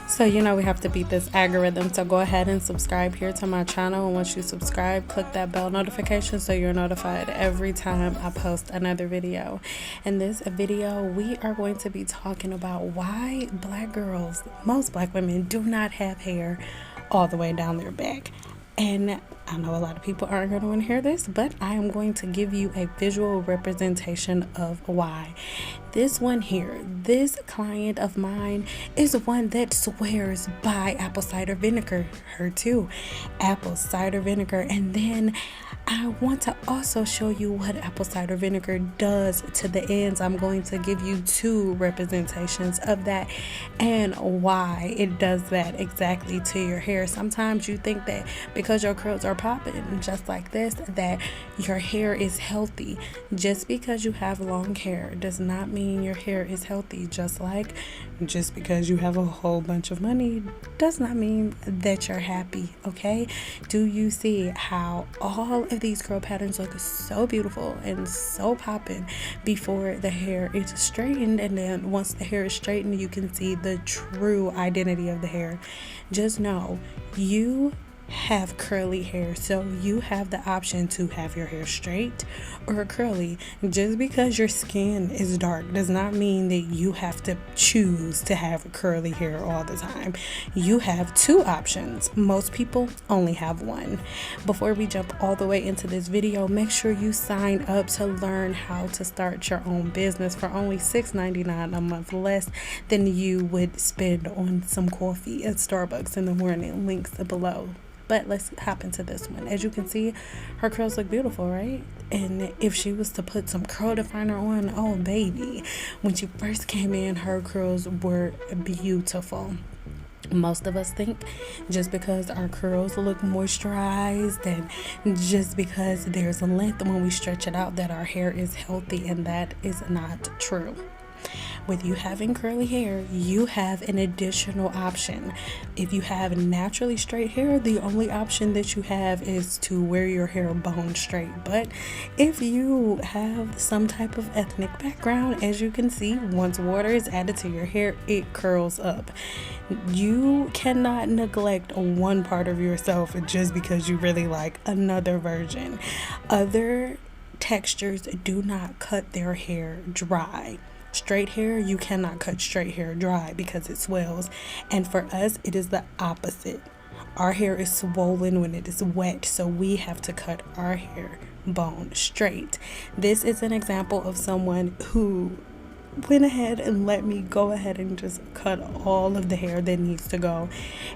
So you know we have to beat this algorithm, so go ahead and subscribe here to my channel, and once you subscribe, click that bell notification so you're notified every time I post another video. In this video we are going to be talking about why black girls, most black women, do not have hair all the way down their back. And I know a lot of people aren't going to want to hear this, but I am going to give you a visual representation of why. This one here, this client of mine, is one that swears by apple cider vinegar. Her too, apple cider vinegar. And then I want to also show you what apple cider vinegar does to the ends. I'm going to give you two representations of that and why it does that exactly to your hair. Sometimes you think that because your curls are popping just like this, that your hair is healthy. Just because you have long hair does not mean your hair is healthy. Just because you have a whole bunch of money does not mean that you're happy. Okay, do you see how all of these curl patterns look so beautiful and so popping before the hair is straightened, and then once the hair is straightened you can see the true identity of the hair? Just know you have curly hair, so you have the option to have your hair straight or curly. Just because your skin is dark does not mean that you have to choose to have curly hair all the time. You have two options. Most people only have one. Before we jump all the way into this video, make sure you sign up to learn how to start your own business for only $6.99 a month, less than you would spend on some coffee at Starbucks in the morning. Links below. But let's hop into this one. As you can see, her curls look beautiful, right? And if she was to put some curl definer on, oh baby, when she first came in, her curls were beautiful. Most of us think just because our curls look moisturized and just because there's a length when we stretch it out that our hair is healthy, and that is not true. With you having curly hair, you have an additional option. If you have naturally straight hair, the only option that you have is to wear your hair bone straight. But if you have some type of ethnic background, as you can see, once water is added to your hair, it curls up. You cannot neglect one part of yourself just because you really like another version. Other textures do not cut their hair dry. Straight hair, you cannot cut straight hair dry because it swells. And for us, it is the opposite. Our hair is swollen when it is wet, so we have to cut our hair bone straight. This is an example of someone who went ahead and let me go ahead and just cut all of the hair that needs to go,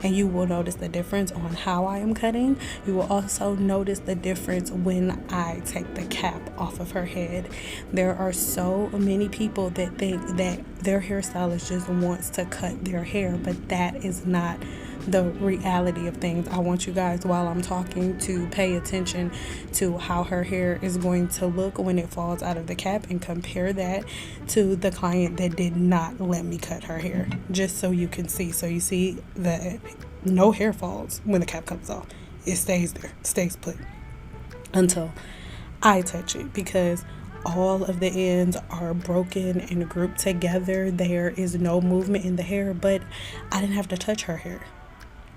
and you will notice the difference on how I am cutting. You will also notice the difference when I take the cap off of her head. There are so many people that think that their hairstylist just wants to cut their hair, but that is not the reality of things. I want you guys, while I'm talking, to pay attention to how her hair is going to look when it falls out of the cap and compare that to the client that did not let me cut her hair, just so you can see. So you see that no hair falls when the cap comes off. It stays there, stays put until I touch it, because all of the ends are broken and grouped together. There is no movement in the hair, but I didn't have to touch her hair.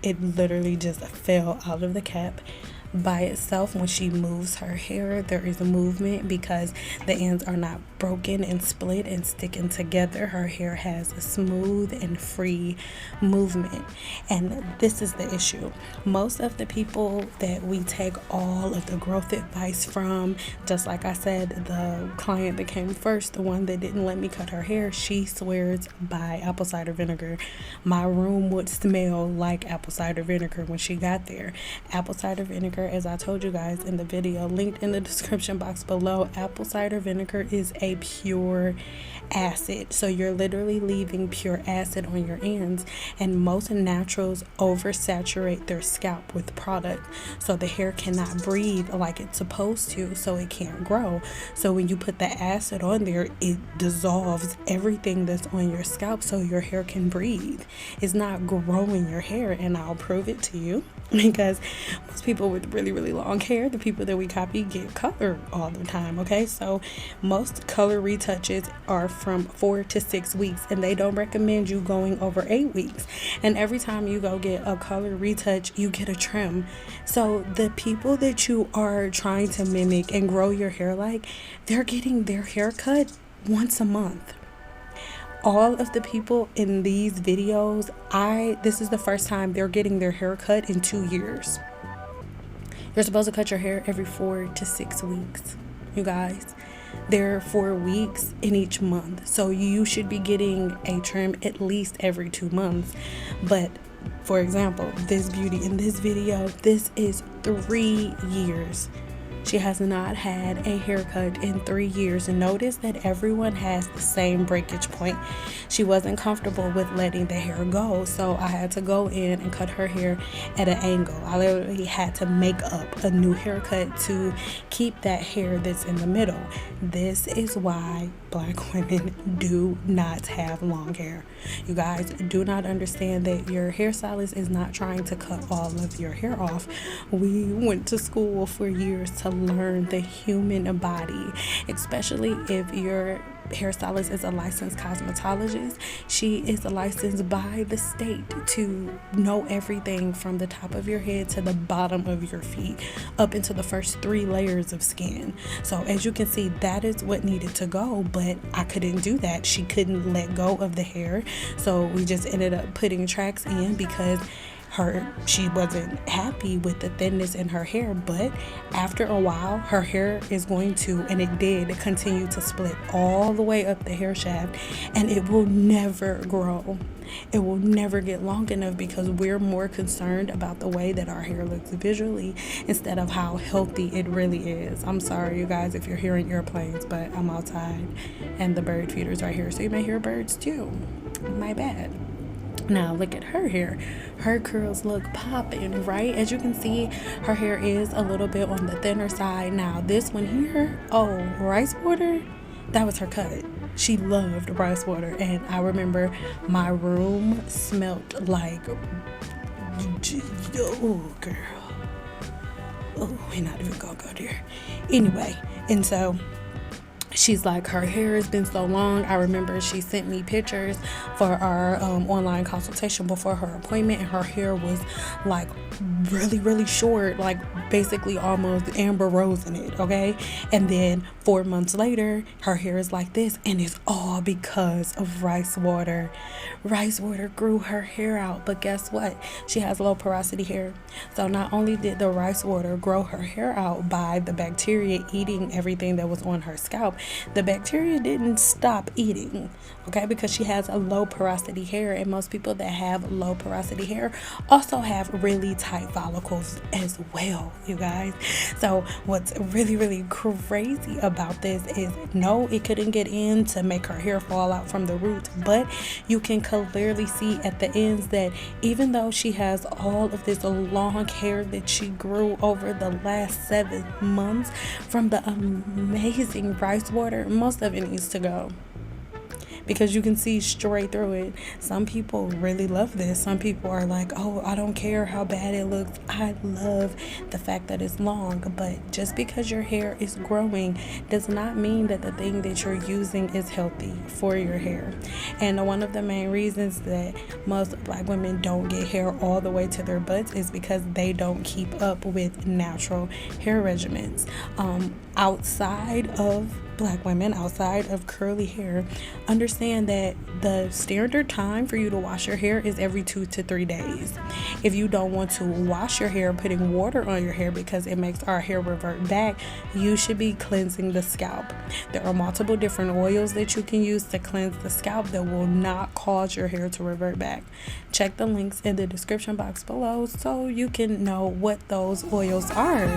It literally just fell out of the cap by itself. When she moves her hair, there is a movement because the ends are not broken and split and sticking together. Her hair has a smooth and free movement, and this is the issue. Most of the people that we take all of the growth advice from, just like I said, the client that came first, the one that didn't let me cut her hair, she swears by apple cider vinegar. My room would smell like apple cider vinegar when she got there. Apple cider vinegar, as I told you guys in the video linked in the description box below, apple cider vinegar is a pure acid. So you're literally leaving pure acid on your ends, and most naturals oversaturate their scalp with product, so the hair cannot breathe like it's supposed to, so it can't grow. So when you put the acid on there, it dissolves everything that's on your scalp so your hair can breathe. It's not growing your hair, and I'll prove it to you because most people with really long hair, the people that we copy get color all the time, okay? So most color retouches are from 4 to 6 weeks, and they don't recommend you going over 8 weeks. And every time you go get a color retouch, you get a trim. So the people that you are trying to mimic and grow your hair like, they're getting their hair cut once a month. All of the people in these videos, this is the first time they're getting their hair cut in 2 years. You're supposed to cut your hair every 4 to 6 weeks, you guys. There are 4 weeks in each month, so you should be getting a trim at least every 2 months. But for example, this beauty in this video, this is 3 years. She has not had a haircut in 3 years. And notice that everyone has the same breakage point. She wasn't comfortable with letting the hair go, so I had to go in and cut her hair at an angle. I literally had to make up a new haircut to keep that hair that's in the middle. This is why Black women do not have long hair. You guys do not understand that your hairstylist is not trying to cut all of your hair off. We went to school for years to learn the human body, especially if your hairstylist is a licensed cosmetologist. She is licensed by the state to know everything from the top of your head to the bottom of your feet, up into the first 3 layers of skin. So as you can see, that is what needed to go, but I couldn't do that. She couldn't let go of the hair, so we just ended up putting tracks in because she wasn't happy with the thinness in her hair. But after a while, her hair is going to, and it did, continue to split all the way up the hair shaft, and it will never grow. It will never get long enough because we're more concerned about the way that our hair looks visually instead of how healthy it really is. I'm sorry, you guys, if you're hearing airplanes, but I'm outside and the bird feeder's right here, so you may hear birds too. My bad. Now look at her hair. Her curls look popping, right? As you can see, her hair is a little bit on the thinner side. Now this one here, oh, rice water, that was her cut. She loved rice water, and I remember my room smelled like, oh girl, oh, we're not even gonna go there. Anyway, and so she's like, her hair has been so long. I remember she sent me pictures for our online consultation before her appointment, and her hair was like really short, like basically almost amber rose in it, okay? And then 4 months later, her hair is like this, and it's all because of rice water. Rice water grew her hair out, but guess what? She has low porosity hair. So not only did the rice water grow her hair out by the bacteria eating everything that was on her scalp, the bacteria didn't stop eating, okay? Because she has a low porosity hair, and most people that have low porosity hair also have really tight follicles as well, you guys. So what's really crazy about this is, no, it couldn't get in to make her hair fall out from the roots, but you can clearly see at the ends that even though she has all of this long hair that she grew over the last 7 months from the amazing rice water, most of it needs to go, because you can see straight through it. Some people really love this. Some people are like, oh, I don't care how bad it looks. I love the fact that it's long. But just because your hair is growing does not mean that the thing that you're using is healthy for your hair. And one of the main reasons that most Black women don't get hair all the way to their butts is because they don't keep up with natural hair regimens. Outside of Black women, outside of curly hair, understand that the standard time for you to wash your hair is every 2 to 3 days. If you don't want to wash your hair putting water on your hair because it makes our hair revert back, you should be cleansing the scalp. There are multiple different oils that you can use to cleanse the scalp that will not cause your hair to revert back. Check the links in the description box below so you can know what those oils are.